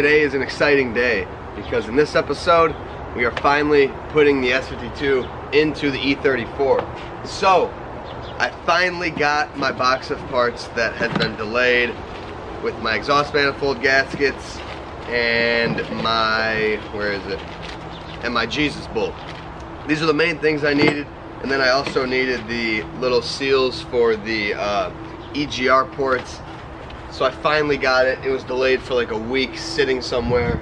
today is an exciting day because in this episode we are finally putting the S52 into the E34. So I finally got my box of parts that had been delayed with my exhaust manifold gaskets and my, and my Jesus bolt. These are the main things I needed, and then I also needed the little seals for the EGR ports. So I finally got it. It was delayed for like a week sitting somewhere.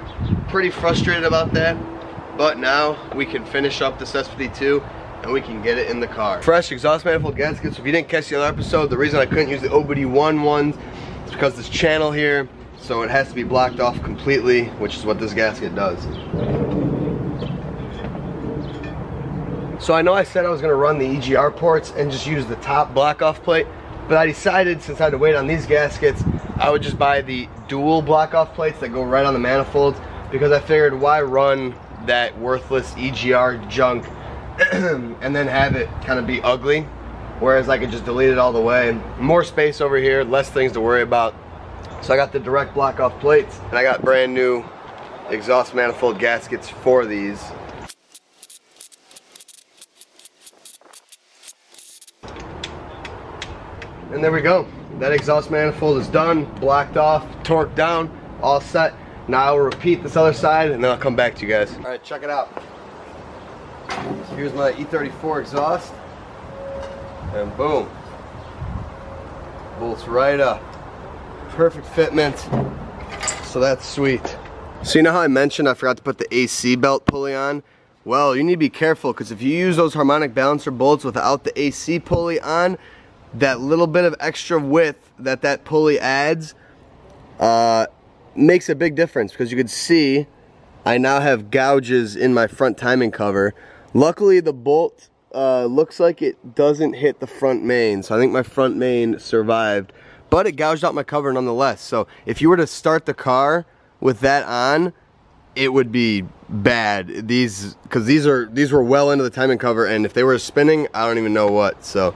Pretty frustrated about that, but now we can finish up this S52 and we can get it in the car. Fresh exhaust manifold gaskets. If you didn't catch the other episode, the reason I couldn't use the OBD1 ones is because this channel here, so it has to be blocked off completely, which is what this gasket does. So I know I said I was gonna run the EGR ports and just use the top block off plate, but I decided since I had to wait on these gaskets, I would just buy the dual block off plates that go right on the manifolds, because I figured why run that worthless EGR junk and then have it kind of be ugly, whereas I could just delete it all the way. More space over here, less things to worry about. So I got the direct block off plates, and I got brand new exhaust manifold gaskets for these. And there we go. That exhaust manifold is done, blocked off, torqued down, all set. Now I'll repeat this other side and then I'll come back to you guys. All right, check it out. So here's my E34 exhaust, and boom, bolts right up. Perfect fitment, so that's sweet. So you know how I mentioned I forgot to put the AC belt pulley on? Well, you need to be careful, because if you use those harmonic balancer bolts without the AC pulley on, that little bit of extra width that pulley adds makes a big difference, because you can see I now have gouges in my front timing cover. Luckily the bolt looks like it doesn't hit the front main, so I think my front main survived, but it gouged out my cover nonetheless. So if you were to start the car with that on, it would be bad. Because these were well into the timing cover, and if they were spinning, I don't even know what. So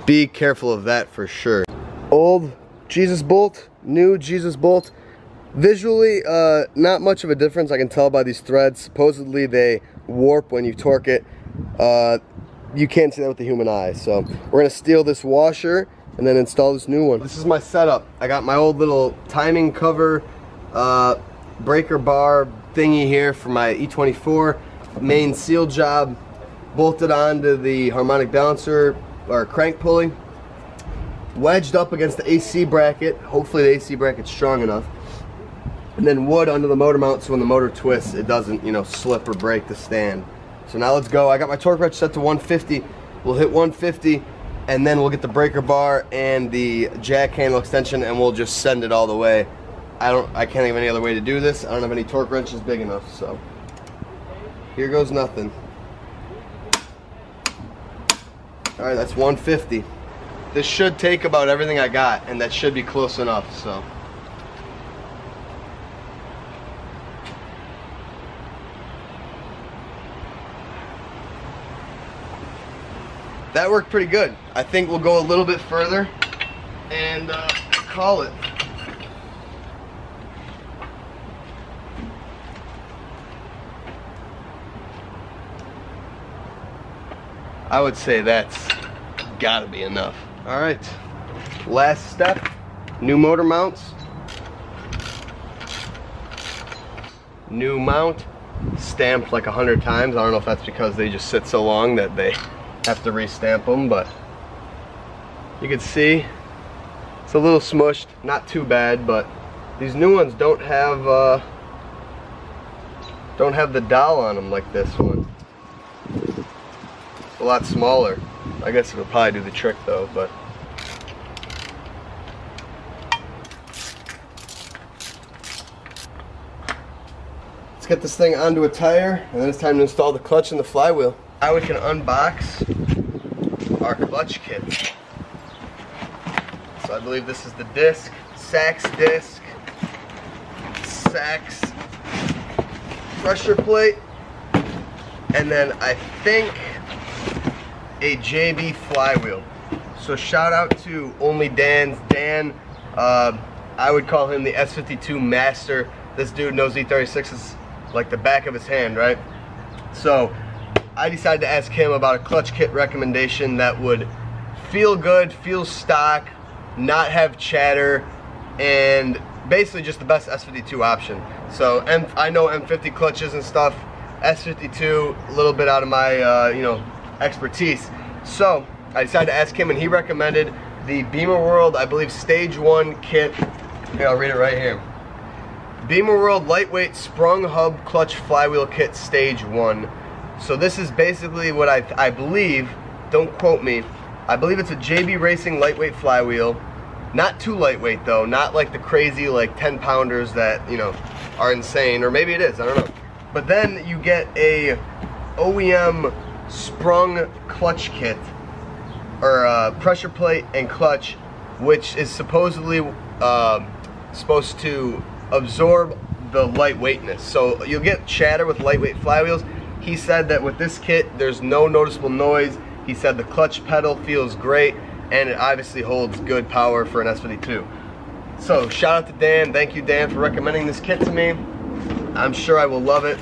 be careful of that for sure. Old Jesus bolt, new Jesus bolt. Visually, not much of a difference. I can tell by these threads. Supposedly they warp when you torque it. You can't see that with the human eye. So we're gonna steal this washer and then install this new one. This is my setup. I got my old little timing cover breaker bar thingy here for my E24 main seal job, bolted onto the harmonic balancer or crank pulley, wedged up against the AC bracket. Hopefully the AC bracket's strong enough, and then wood under the motor mount so when the motor twists it doesn't, you know, slip or break the stand. So now let's go. I got my torque wrench set to 150. We'll hit 150 and then we'll get the breaker bar and the jack handle extension and we'll just send it all the way. I can't think of any other way to do this. I don't have any torque wrenches big enough, so here goes nothing. Alright, that's 150. This should take about everything I got, and that should be close enough, so. That worked pretty good. I think we'll go a little bit further and call it. I would say that's gotta be enough. All right, last step, new motor mounts. New mount, stamped like 100 times. I don't know if that's because they just sit so long that they have to re-stamp them, but you can see it's a little smushed, not too bad, but these new ones don't have the dowel on them like this one. A lot smaller. I guess it'll probably do the trick though, but let's get this thing onto a tire and then it's time to install the clutch and the flywheel. Now we can unbox our clutch kit. So I believe this is the disc, Sachs disc, Sachs pressure plate, and then I think a JB flywheel. So shout out to Only Dan's Dan. I would call him the S52 master This dude knows E36s like the back of his hand, right? So I decided to ask him about a clutch kit recommendation that would feel good, feel stock, not have chatter, and basically just the best S52 option. So I know M50 clutches and stuff, S52 a little bit out of my you know, expertise. So I decided to ask him, and he recommended the Beamer World, I believe, Stage 1 kit. Here, I'll read it right here. Beamer World Lightweight Sprung Hub Clutch Flywheel Kit Stage 1. So this is basically what I believe, don't quote me, I believe it's a JB Racing lightweight flywheel. Not too lightweight though, not like the crazy like 10 pounders that, you know, are insane, or maybe it is, I don't know. But then you get a OEM sprung clutch kit, or pressure plate and clutch, which is supposedly supposed to absorb the lightweightness. So you'll get chatter with lightweight flywheels. He said that with this kit, there's no noticeable noise. He said the clutch pedal feels great, and it obviously holds good power for an S52. So shout out to Dan. Thank you, Dan, for recommending this kit to me. I'm sure I will love it.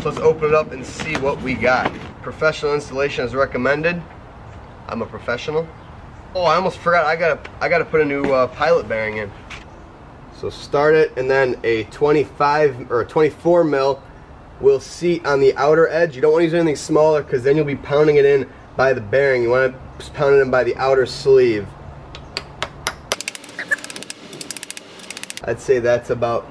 So let's open it up and see what we got. Professional installation is recommended. I'm a professional. Oh, I almost forgot. I gotta put a new pilot bearing in. So start it, and then a 25 or a 24 mil will seat on the outer edge. You don't want to use anything smaller, because then you'll be pounding it in by the bearing. You want to pound it in by the outer sleeve. I'd say that's about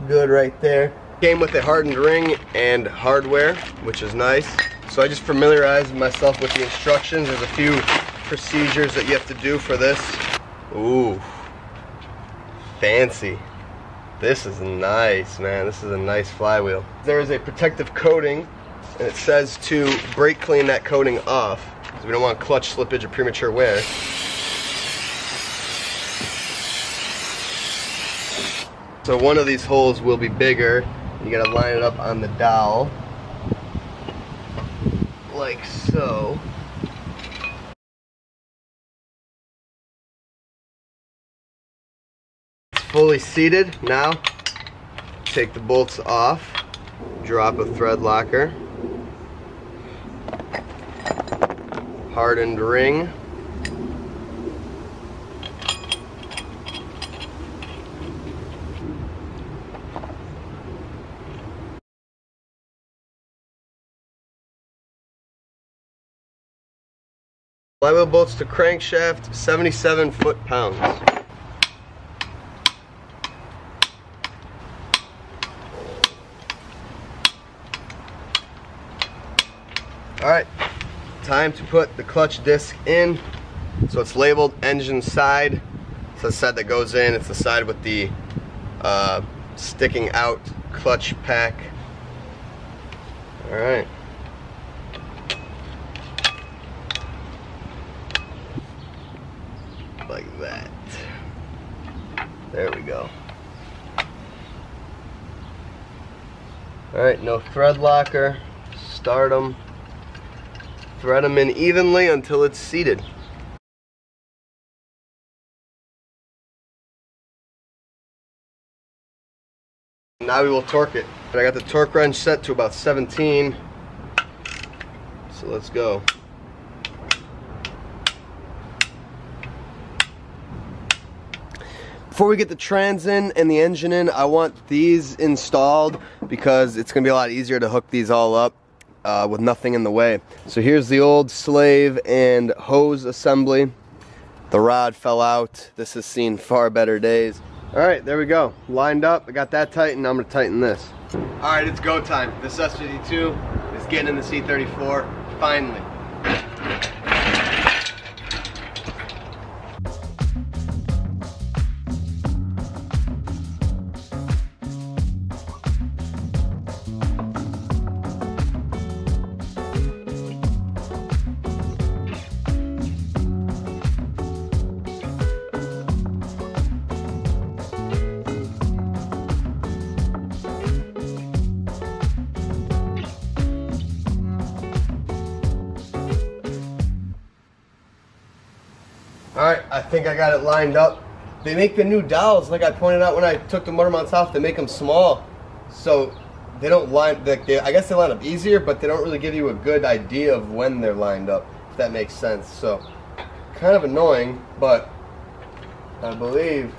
good right there. Came with a hardened ring and hardware, which is nice. So I just familiarized myself with the instructions. There's a few procedures that you have to do for this. Ooh, fancy. This is nice, man. This is a nice flywheel. There is a protective coating, and it says to brake clean that coating off, because we don't want clutch slippage or premature wear. So one of these holes will be bigger. You gotta line it up on the dowel, like so. Fully seated. Now take the bolts off, drop a thread locker, hardened ring, flywheel bolts to crankshaft, 77 foot-pounds. Alright, time to put the clutch disc in. So it's labeled engine side. It's the side that goes in. It's the side with the sticking out clutch pack. Alright. Like that. There we go. Alright, no thread locker. Start them. Thread them in evenly until it's seated. Now we will torque it. I got the torque wrench set to about 17. So let's go. Before we get the trans in and the engine in, I want these installed because it's going to be a lot easier to hook these all up with nothing in the way. So here's the old slave and hose assembly. The rod fell out. This has seen far better days. Alright, there we go. Lined up. I got that tightened. I'm going to tighten this. Alright, it's go time. This S52 is getting in the E34 finally. Alright, I think I got it lined up. they make the new dowels, like I pointed out when I took the motor mounts off, they make them small, so they don't line, I guess they line up easier, but they don't really give you a good idea of when they're lined up, if that makes sense. So, kind of annoying, but I believe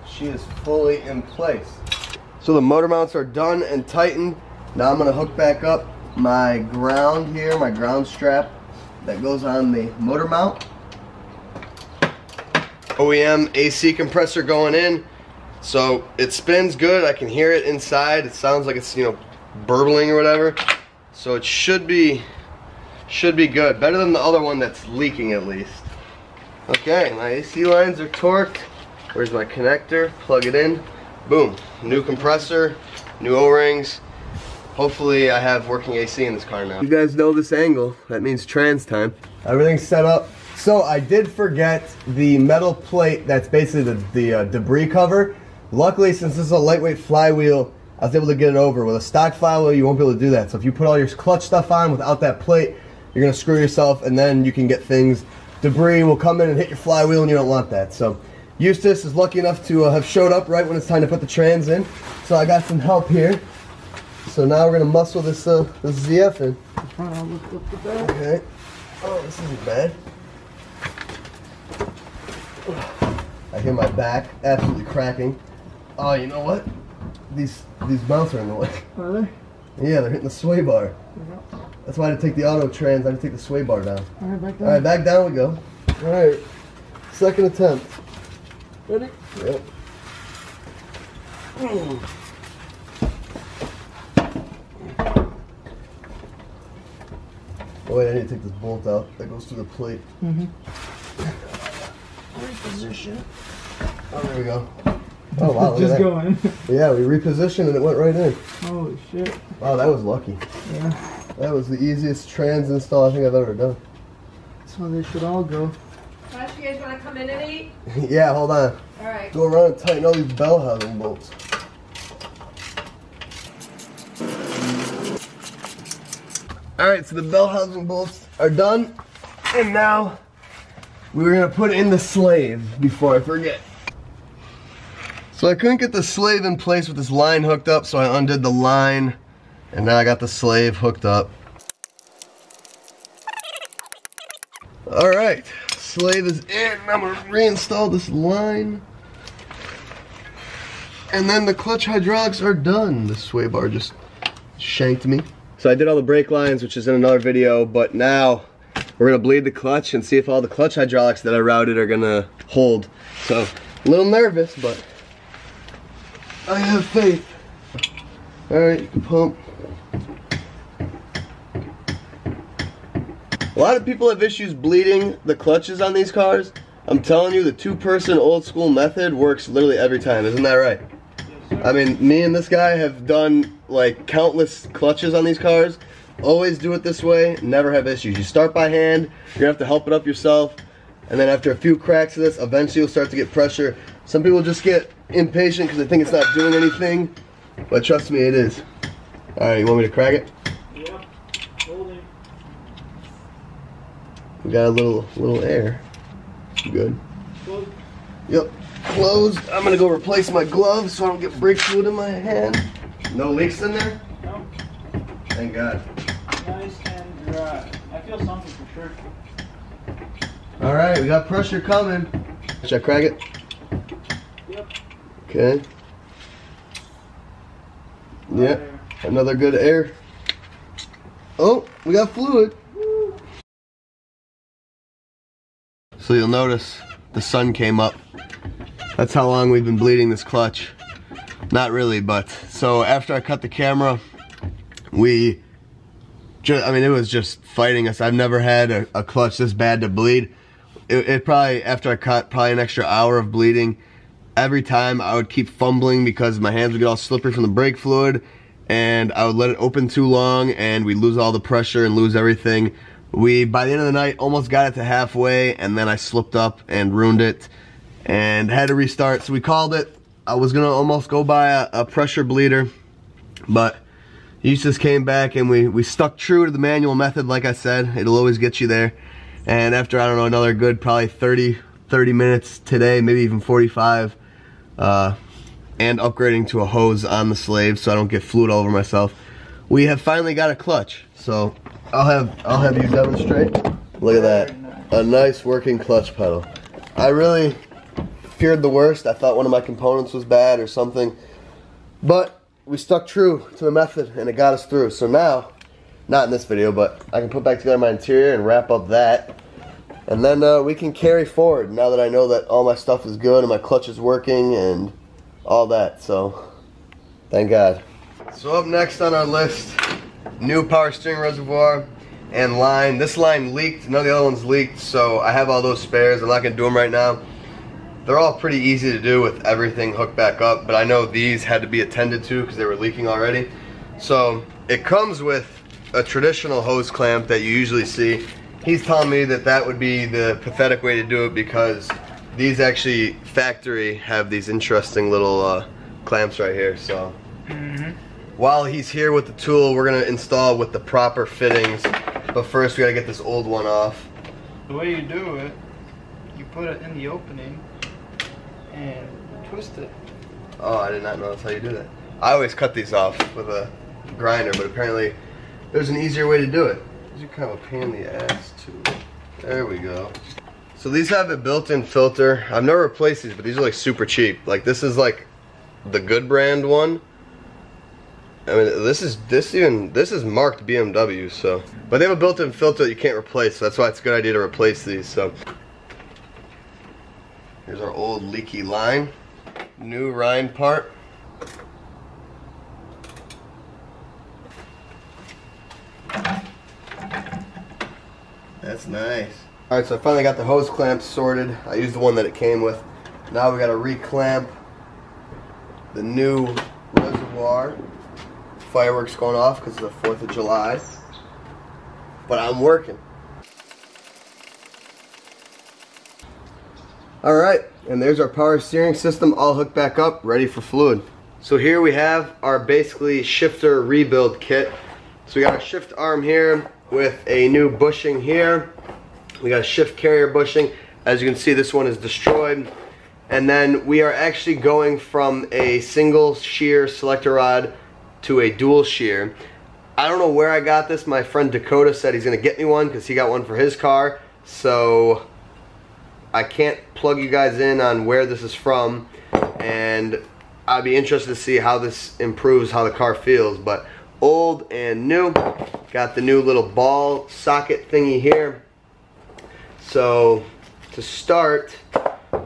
she is fully in place. So the motor mounts are done and tightened. Now I'm going to hook back up my ground here, my ground strap that goes on the motor mount. OEM AC compressor going in. So it spins good. I can hear it inside. It sounds like it's, you know, burbling or whatever. So it should be good. Better than the other one that's leaking at least. Okay, my AC lines are torqued. Where's my connector? Plug it in. Boom. New compressor, new O-rings. Hopefully I have working AC in this car now. You guys know this angle. That means trans time. Everything's set up. So I did forget the metal plate that's basically the debris cover. Luckily, since this is a lightweight flywheel, I was able to get it over. With a stock flywheel, you won't be able to do that. So if you put all your clutch stuff on without that plate, you're gonna screw yourself, and then you can get things, debris will come in and hit your flywheel, and you don't want that. So Eustace is lucky enough to have showed up right when it's time to put the trans in. So I got some help here. So now we're gonna muscle this ZF in. Okay. Oh, this isn't bad. I hear my back absolutely cracking. Oh, you know what? These mounts are in the way. Are they? Yeah, they're hitting the sway bar. Yeah. That's why I had to take the auto trans. I had to take the sway bar down. All right, back down. All right, back down we go. All right, second attempt. Ready? Yep. Oh wait, I need to take this bolt out. That goes through the plate. Reposition. Oh, there we go. Oh wow, look just at that. going. Yeah, we repositioned and it went right in. Holy shit. Wow, that was lucky. Yeah. That was the easiest trans install I think I've ever done. That's how they should all go. Josh, you guys want to come in and eat? Yeah, hold on. All right. Go around and tighten all these bell housing bolts. Alright, so the bell housing bolts are done. And now we're going to put in the slave before I forget. So I couldn't get the slave in place with this line hooked up, so I undid the line. And now I got the slave hooked up. Alright, slave is in. I'm going to reinstall this line. And then the clutch hydraulics are done. The sway bar just shanked me. So I did all the brake lines, which is in another video, but now we're going to bleed the clutch and see if all the clutch hydraulics that I routed are going to hold. So, a little nervous, but I have faith. Alright, you can pump. A lot of people have issues bleeding the clutches on these cars. I'm telling you, the two-person old school method works literally every time. Isn't that right? I mean, me and this guy have done like countless clutches on these cars. Always do it this way, never have issues. You start by hand, you're gonna have to help it up yourself, and then after a few cracks of this, eventually you'll start to get pressure. Some people just get impatient because they think it's not doing anything, but trust me, it is. Alright, you want me to crack it? Yep. Holding. We got a little air. Good. Close. Yep. Closed. I'm gonna go replace my gloves so I don't get brake fluid in my hand. No leaks in there? No. Thank God. Nice and dry. I feel something for sure. Alright, we got pressure coming. Should I crack it? Yep. Okay. Yep. Another good air. Oh, we got fluid. Woo. So you'll notice the sun came up. That's how long we've been bleeding this clutch. Not really, but so after I cut the camera, I mean, it was just fighting us. I've never had a clutch this bad to bleed. It probably, after I cut, probably an extra hour of bleeding. Every time I would keep fumbling because my hands would get all slippery from the brake fluid, and I would let it open too long and we'd lose all the pressure and lose everything. We, by the end of the night, almost got it to halfway, and then I slipped up and ruined it and had to restart. So we called it. I was gonna almost go buy a pressure bleeder, but Eustace came back and we stuck true to the manual method. Like I said, it'll always get you there. And after, I don't know, another good probably 30 30 minutes today, maybe even 45, and upgrading to a hose on the slave so I don't get fluid all over myself. We have finally got a clutch, so I'll have you demonstrate. Look at that, a nice working clutch pedal. I really feared the worst. I thought one of my components was bad or something, but we stuck true to the method and it got us through. So now, not in this video, but I can put back together my interior and wrap up that, and then we can carry forward now that I know that all my stuff is good and my clutch is working and all that. So thank God. So up next on our list, new power steering reservoir and line. This line leaked, none of the other ones leaked, so I have all those spares. I'm not gonna do them right now. They're all pretty easy to do with everything hooked back up, but I know these had to be attended to because they were leaking already. So it comes with a traditional hose clamp that you usually see. He's telling me that that would be the pathetic way to do it because these actually factory have these interesting little clamps right here. So while he's here with the tool, we're gonna install with the proper fittings, but first we gotta get this old one off. The way you do it, you put it in the opening and twist it. Oh, I did not know that's how you do that. I always cut these off with a grinder, but apparently there's an easier way to do it. These are kind of a pain in the ass too. There we go. So these have a built-in filter. I've never replaced these, but these are like super cheap. Like this is like the good brand one. I mean, this is marked BMW, so. But they have a built-in filter that you can't replace, so that's why it's a good idea to replace these. So here's our old leaky line. New rind part. That's nice. Alright, so I finally got the hose clamps sorted. I used the one that it came with. Now we gotta reclamp the new reservoir. Fireworks going off because it's the 4th of July. But I'm working. Alright, and there's our power steering system all hooked back up, ready for fluid. So here we have our basically shifter rebuild kit. So we got a shift arm here with a new bushing here. We got a shift carrier bushing. As you can see, this one is destroyed. And then we are actually going from a single shear selector rod to a dual shear. I don't know where I got this. My friend Dakota said he's gonna get me one because he got one for his car. So I can't plug you guys in on where this is from, and I'd be interested to see how this improves how the car feels. But old and new, got the new little ball socket thingy here. So to start,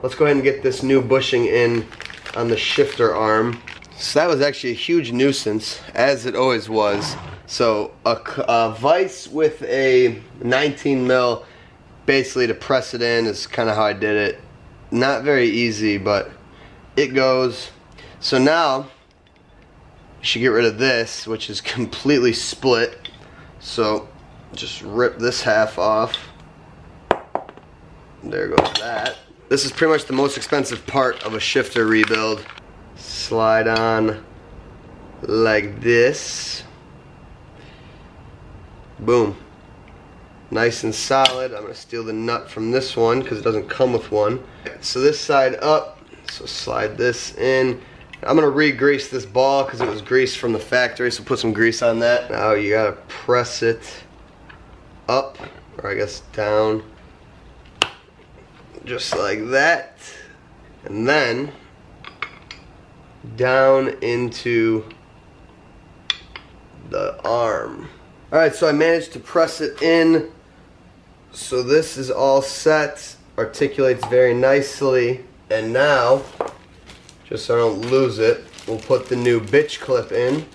let's go ahead and get this new bushing in on the shifter arm. So that was actually a huge nuisance, as it always was. So a vise with a 19 mil basically to press it in is kind of how I did it. Not very easy, but it goes. So now you should get rid of this, which is completely split. So just rip this half off. There goes that. This is pretty much the most expensive part of a shifter rebuild. Slide on like this. Boom. Nice and solid. I'm going to steal the nut from this one because it doesn't come with one. So this side up. So slide this in. I'm going to re-grease this ball because it was greased from the factory. So put some grease on that. Now you got to press it up, or I guess down. Just like that. And then down into the arm. Alright, so I managed to press it in. So this is all set. Articulates very nicely. And now, just so I don't lose it, we'll put the new bitch clip in.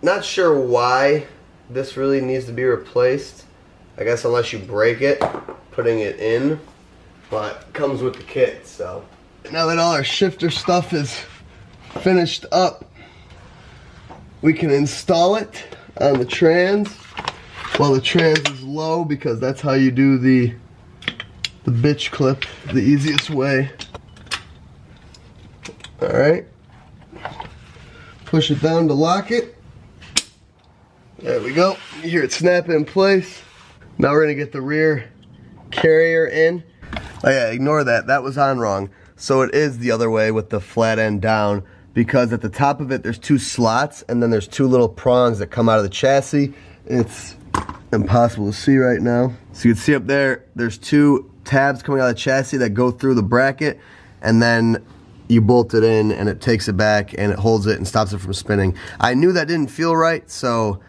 Not sure why this really needs to be replaced. I guess unless you break it, putting it in. But it comes with the kit, so. Now that all our shifter stuff is finished up, we can install it on the trans. Well, the trans is low because that's how you do the bitch clip the easiest way. Alright. Push it down to lock it. There we go. You hear it snap in place. Now we're going to get the rear carrier in. Oh yeah, ignore that. That was on wrong. So it is the other way with the flat end down, because at the top of it there's 2 slots and then there's 2 little prongs that come out of the chassis. It's impossible to see right now. So you can see up there, there's 2 tabs coming out of the chassis that go through the bracket, and then you bolt it in and it takes it back and it holds it and stops it from spinning. I knew that didn't feel right, so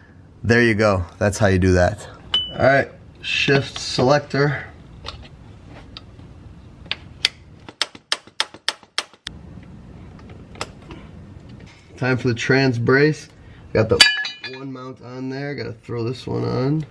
there you go. That's how you do that. All right, shift selector. Time for the trans brace. Got the one mount on there. Got to throw this one on.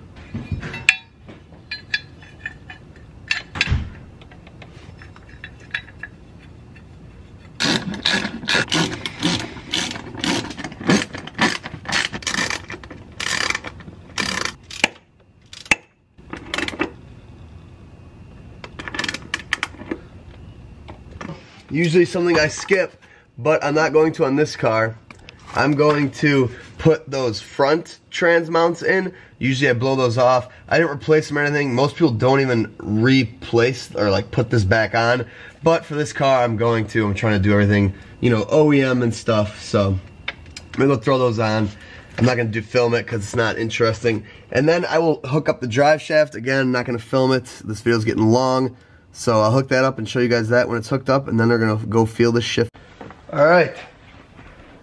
Usually something I skip, but I'm not going to on this car. I'm going to put those front trans mounts in. Usually I blow those off. I didn't replace them or anything. Most people don't even replace or like put this back on. But for this car, I'm going to. I'm trying to do everything, you know, OEM and stuff. So I'm gonna go throw those on. I'm not gonna film it because it's not interesting. And then I will hook up the drive shaft. Again, I'm not gonna film it. This video's getting long. So I'll hook that up and show you guys that when it's hooked up, and then they're gonna go feel the shift. All right,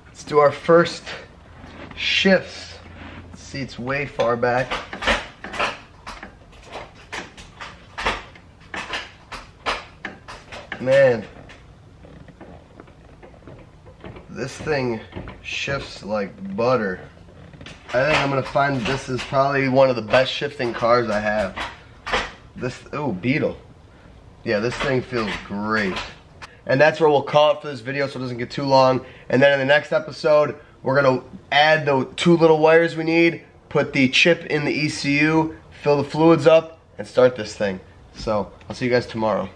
let's do our first shifts. Seat's way far back. Man, this thing shifts like butter. I think I'm gonna find this is probably one of the best shifting cars I have. This, oh, Beetle. Yeah, this thing feels great. And that's where we'll call it for this video so it doesn't get too long. And then in the next episode, we're gonna add the 2 little wires we need, put the chip in the ECU, fill the fluids up, and start this thing. So, I'll see you guys tomorrow.